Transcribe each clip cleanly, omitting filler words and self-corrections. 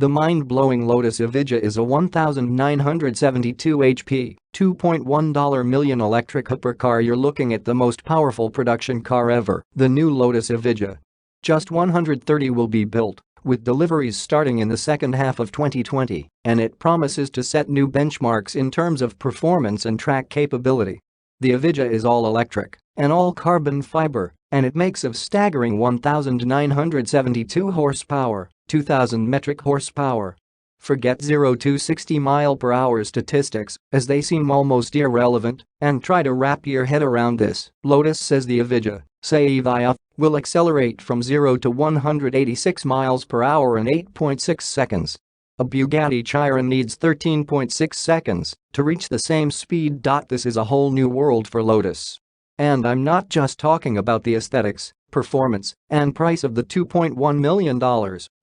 The mind-blowing Lotus Evija is a 1,972 HP, $2.1 million electric hypercar. You're looking at the most powerful production car ever, the new Lotus Evija. Just 130 will be built, with deliveries starting in the second half of 2020, and it promises to set new benchmarks in terms of performance and track capability. The Evija is all electric and all carbon fiber, and it makes a staggering 1,972 horsepower, 2,000 metric horsepower. Forget 0 to 60 mph statistics, as they seem almost irrelevant, and try to wrap your head around this. Lotus says the Evija, Evija, will accelerate from 0 to 186 mph in 8.6 seconds. A Bugatti Chiron needs 13.6 seconds to reach the same speed. This is a whole new world for Lotus. And I'm not just talking about the aesthetics, performance, and price of the $2.1 million,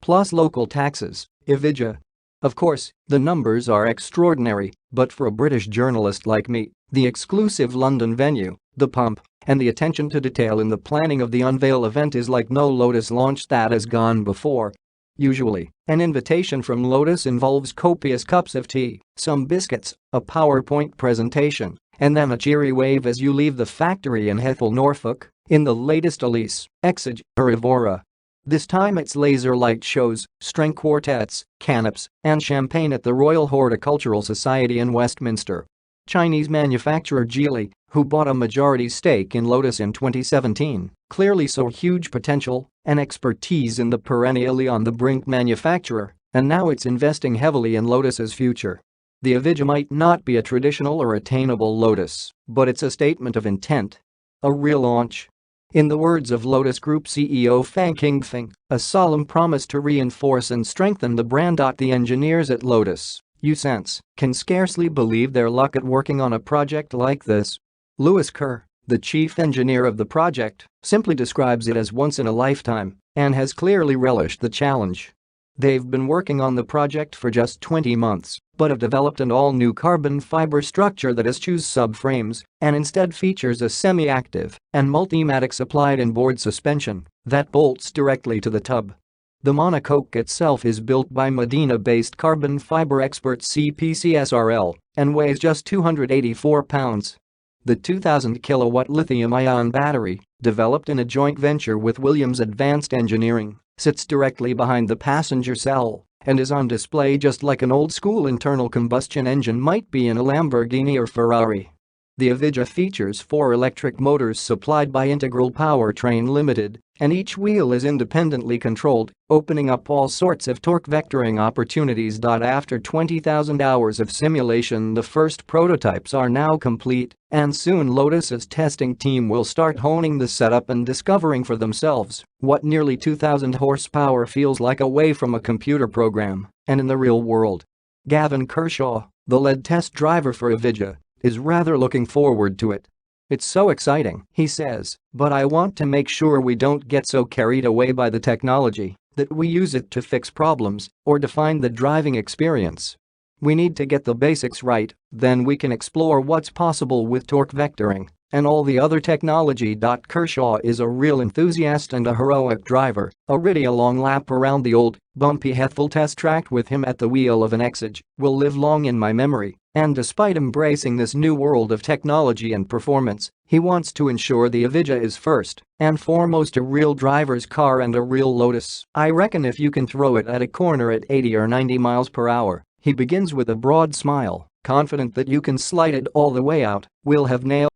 plus local taxes, Evija. Of course, the numbers are extraordinary, but for a British journalist like me, the exclusive London venue, the pomp, and the attention to detail in the planning of the unveil event is like no Lotus launch that has gone before. Usually, an invitation from Lotus involves copious cups of tea, some biscuits, a PowerPoint presentation, and then a cheery wave as you leave the factory in Hethel, Norfolk, in the latest Elise, Exige, or Evora. This time it's laser light shows, string quartets, canops, and champagne at the Royal Horticultural Society in Westminster. Chinese manufacturer Geely, who bought a majority stake in Lotus in 2017, clearly saw huge potential and expertise in the perennially on-the-brink manufacturer, and now it's investing heavily in Lotus's future. The Evija might not be a traditional or attainable Lotus, but it's a statement of intent. A real launch. In the words of Lotus Group CEO Fang Qingfeng, a solemn promise to reinforce and strengthen the brand. The engineers at Lotus, you sense, can scarcely believe their luck at working on a project like this. Louis Kerr, the chief engineer of the project, simply describes it as once in a lifetime and has clearly relished the challenge. They've been working on the project for just 20 months, but have developed an all-new carbon fiber structure that eschews subframes and instead features a semi-active and multimatic supplied inboard suspension that bolts directly to the tub. The monocoque itself is built by Medina-based carbon fiber expert CPCSRL and weighs just 284 pounds. The 2,000 kilowatt lithium-ion battery, developed in a joint venture with Williams Advanced Engineering, sits directly behind the passenger cell and is on display just like an old-school internal combustion engine might be in a Lamborghini or Ferrari. The Evija features 4 electric motors supplied by Integral Powertrain Limited, and each wheel is independently controlled, opening up all sorts of torque vectoring opportunities. After 20,000 hours of simulation, the first prototypes are now complete, and soon Lotus's testing team will start honing the setup and discovering for themselves what nearly 2,000 horsepower feels like away from a computer program and in the real world. Gavin Kershaw, the lead test driver for Evija, is rather looking forward to it. It's so exciting, he says, but I want to make sure we don't get so carried away by the technology that we use it to fix problems or define the driving experience. We need to get the basics right, then we can explore what's possible with torque vectoring and all the other technology. Kershaw is a real enthusiast and a heroic driver. A really long lap around the old, bumpy Hethel test track with him at the wheel of an Exige will live long in my memory, and despite embracing this new world of technology and performance, he wants to ensure the Evija is first and foremost a real driver's car and a real Lotus. I reckon if you can throw it at a corner at 80 or 90 mph, he begins with a broad smile, confident that you can slide it all the way out, we'll have nailed